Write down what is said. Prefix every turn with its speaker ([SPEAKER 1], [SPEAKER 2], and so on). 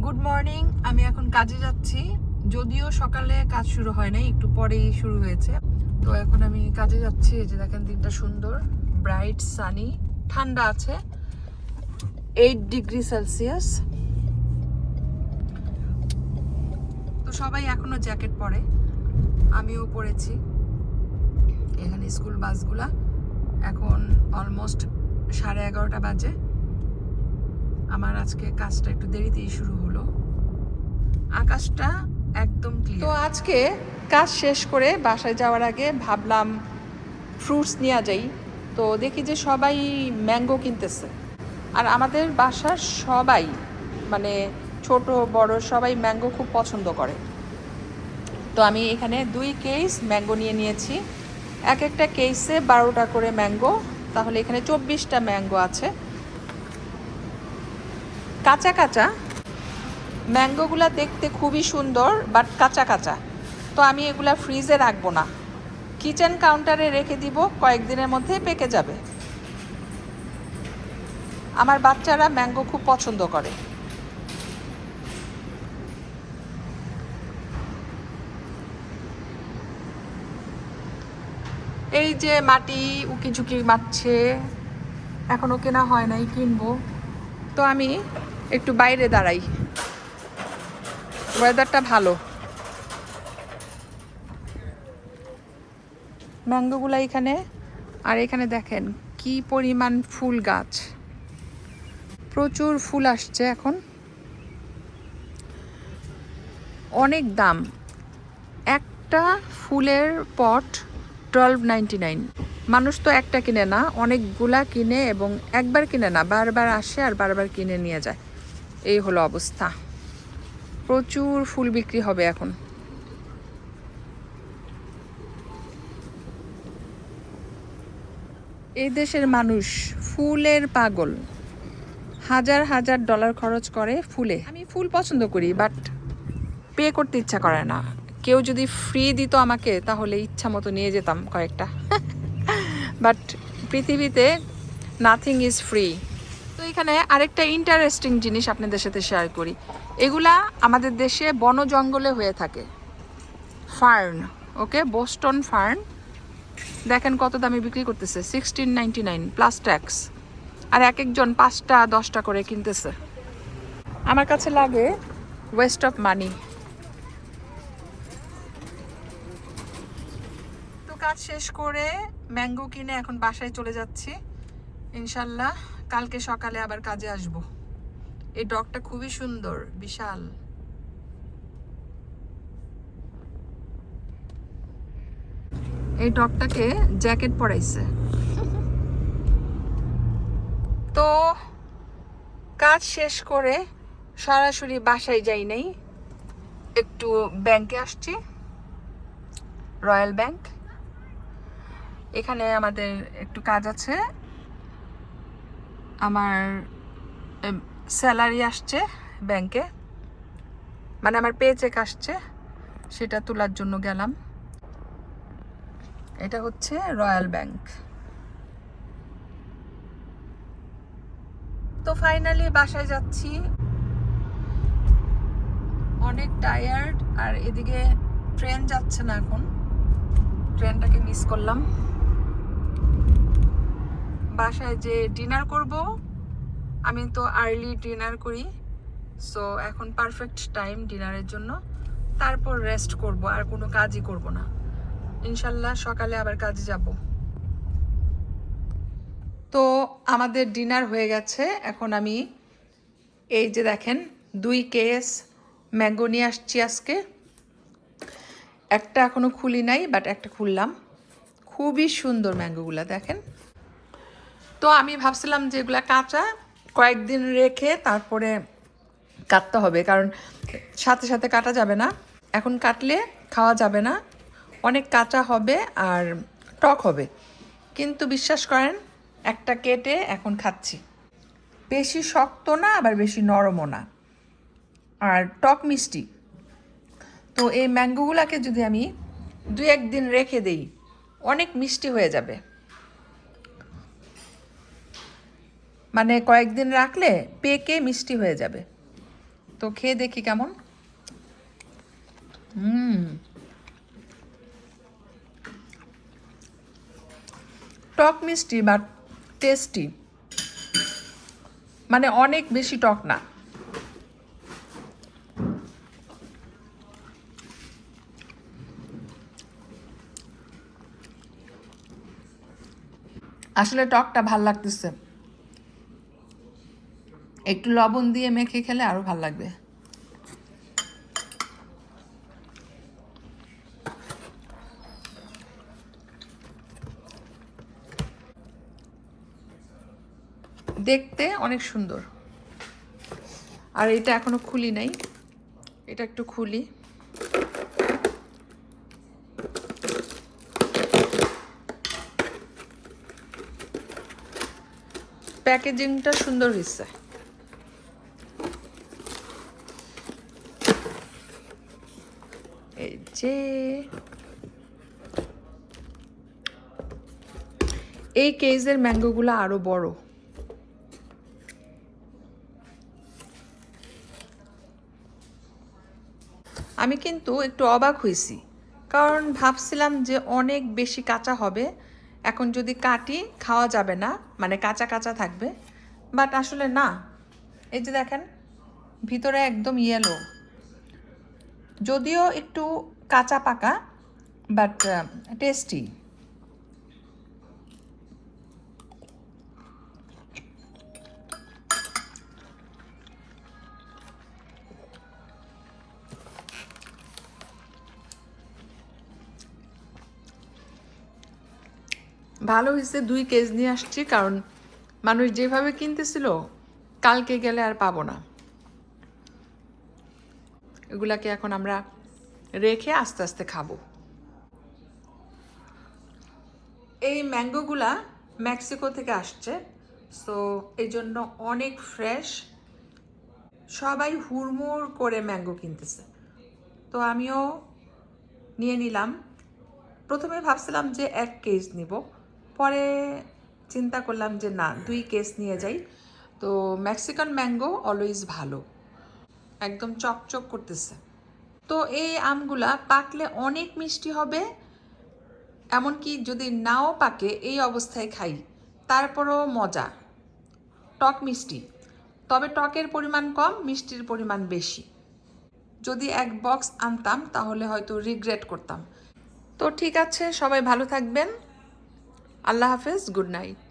[SPEAKER 1] Good morning. আমি এখন কাজে যাচ্ছি, যদিও সকালে কাজ শুরু হয় নাই, একটু পরেই শুরু হয়েছে। তো এখন আমি কাজে যাচ্ছি। এই যে দেখেন, দিনটা সুন্দর, ব্রাইট সানি, ঠান্ডা আছে, 8 ডিগ্রি সেলসিয়াস। তো সবাই এখনো জ্যাকেট পরে, আমিও পরেছি। এখানে স্কুল বাসগুলা, এখন অলমোস্ট 11:30 বাজে। আমার আজকে কাজটা একটু দেরিতেই শুরু হলো। আকাশটা একদম ক্লিয়ার। তো আজকে কাজ শেষ করে বাসায় যাওয়ার আগে ভাবলাম ফ্রুটস নিয়ে যাই। তো দেখি যে সবাই ম্যাঙ্গো কিনতেছে, আর আমাদের বাসার সবাই, মানে ছোট বড় সবাই ম্যাঙ্গো খুব পছন্দ করে। তো আমি এখানে 2 কেস ম্যাঙ্গো নিয়েছি। এক একটা কেসে 12টা করে ম্যাঙ্গো, তাহলে এখানে 24টা ম্যাঙ্গো আছে। কাঁচা কাঁচা ম্যাঙ্গোগুলা দেখতে খুবই সুন্দর, বাট কাঁচা কাঁচা। তো আমি এগুলা ফ্রিজে রাখবো না, কিচেন কাউন্টারে রেখে দিব, কয়েকদিনের মধ্যে পেকে যাবে। আমার বাচ্চারা ম্যাঙ্গো খুব পছন্দ করে। এই যে মাটি উকি ঝুঁকি মারছে, এখনো কেনা হয় নাই, কিনবো। তো আমি একটু বাইরে দাঁড়াই, ওয়েদারটা ভালো। ম্যাঙ্গোগুলা এখানে, আর এখানে দেখেন কি পরিমাণ ফুল গাছ, প্রচুর ফুল আসছে এখন। অনেক দাম, একটা ফুলের পট 12.99। মানুষ তো একটা কিনে না, অনেকগুলা কিনে, এবং একবার কিনে না, বারবার আসে আর বারবার কিনে নিয়ে যায়। এই হলো অবস্থা। প্রচুর ফুল বিক্রি হবে এখন। এই দেশের মানুষ ফুলের পাগল, হাজার হাজার ডলার খরচ করে ফুলে। আমি ফুল পছন্দ করি, বাট পে করতে ইচ্ছা করে না। কেউ যদি ফ্রি দিত আমাকে, তাহলে ইচ্ছা মতো নিয়ে যেতাম কয়েকটা। বাট পৃথিবীতে নাথিং ইজ ফ্রি। তো এখানে আরেকটা ইন্টারেস্টিং জিনিস আপনাদের সাথে শেয়ার করি। এগুলা আমাদের দেশে বন জঙ্গলে হয়ে থাকে, ফার্ন। ওকে, বোস্টন ফার্ন। দেখেন কত দামে বিক্রি করতেছে, 16.99 প্লাস ট্যাক্স। আর এক একজন 5টা 10টা করে কিনতেছে। আমার কাছে লাগে ওয়েস্ট অফ মানি। তো কাজ শেষ করে ম্যাঙ্গো কিনে এখন বাসায় চলে যাচ্ছি। ইনশাল্লাহ কালকে সকালে আবার কাজে আসব। এই ডগটা খুবই সুন্দর, বিশাল। এই ডগটাকে জ্যাকেট পরাইছে। তো কাজ শেষ করে সরাসরি বাসায় যাই নাই, একটু ব্যাংকে আসছি, রয়্যাল ব্যাংক। এখানে আমাদের একটু কাজ আছে। আমার স্যালারি আসছে ব্যাংকে, মানে আমার পে চেক আসছে, সেটা তোলার জন্য গেলাম। এটা হচ্ছে রয়্যাল ব্যাংক। তো ফাইনালি বাসায় যাচ্ছি, অনেক টায়ার্ড। আর এদিকে ট্রেন যাচ্ছে না এখন, ট্রেনটাকে মিস করলাম। বাসায় যে ডিনার করব, আমি তো আর্লি ডিনার করি, সো এখন পারফেক্ট টাইম ডিনারের জন্য। তারপর রেস্ট করব, আর কোনো কাজই করব না। ইনশাল্লাহ সকালে আবার কাজে যাব। তো আমাদের ডিনার হয়ে গেছে। এখন আমি এই যে দেখেন 2 কেস ম্যাঙ্গো নিয়ে আসছি আজকে। একটা এখনো খুলি নাই, বাট একটা খুললাম। খুবই সুন্দর ম্যাঙ্গোগুলা, দেখেন। তো আমি ভাবছিলাম যে এগুলা কাঁচা, কয়েকদিন রেখে তারপরে কাটতে হবে, কারণ সাথে সাথে কাটা যাবে না। এখন কাটলে খাওয়া যাবে না, অনেক কাঁচা হবে আর টক হবে। কিন্তু বিশ্বাস করেন, একটা কেটে এখন খাচ্ছি। বেশি শক্ত না, আবার বেশি নরমও না, আর টক মিষ্টি। তো এই ম্যাঙ্গোগুলাকে যদি আমি 2-1 দিন রেখে দেই, অনেক মিষ্টি হয়ে যাবে। মানে কয়েকদিন রাখলে পেকে মিষ্টি হয়ে যাবে। তো খেয়ে দেখি কেমন। টক মিষ্টি বাট টেস্টি, মানে অনেক বেশি টক না। আসলে টকটা ভাল লাগতেছে, একটু লবণ দিয়ে মেখে খেলে আরো ভাল লাগবে। দেখতে অনেক সুন্দর। আর এটা এখনো খুলি নাই, এটা একটু খুলি। প্যাকেজিংটা সুন্দর হয়েছে। এই যে এই কেজের ম্যাঙ্গোগুলো আরো বড়। আমি কিন্তু একটু অবাক হয়েছি, কারণ ভাবছিলাম যে অনেক বেশি কাঁচা হবে, এখন যদি কাটি খাওয়া যাবে না, মানে কাঁচা কাঁচা থাকবে। বাট আসলে না, এই যে দেখেন ভিতরে একদম ইয়েলো, যদিও একটু কাঁচা পাকা, বাট টেস্টি। ভালো হয়েছে 2 কেজ নিয়ে আসছি, কারণ মানুষ যেভাবে কিনতেছিল কালকে গেলে আর পাবো না। এগুলাকে এখন আমরা রেখে আস্তে আস্তে খাবো। এই ম্যাঙ্গোগুলা মেক্সিকো থেকে আসছে, সো এই জন্য অনেক ফ্রেশ, সবাই হুড়মুড় করে ম্যাঙ্গো কিনতেছে। তো আমিও নিয়ে নিলাম। প্রথমে ভাবছিলাম যে 1 কেজ নিব, পরে চিন্তা করলাম যে না 2 কেজ নিয়ে যাই। তো মেক্সিকান ম্যাঙ্গো অলওয়েজ ভালো, একদম চকচক করতেছে। তো এই আমগুলা পাকলে অনেক মিষ্টি হবে, এমনকি যদি নাও পাকে এই অবস্থায় খাই তারপরও মজা, টক মিষ্টি। তবে টকের পরিমাণ কম, মিষ্টির পরিমাণ বেশি। যদি 1 বক্স আনতাম তাহলে হয়তো রিগ্রেট করতাম। তো ঠিক আছে, সবাই ভালো থাকবেন। আল্লাহ হাফেজ, গুড নাইট।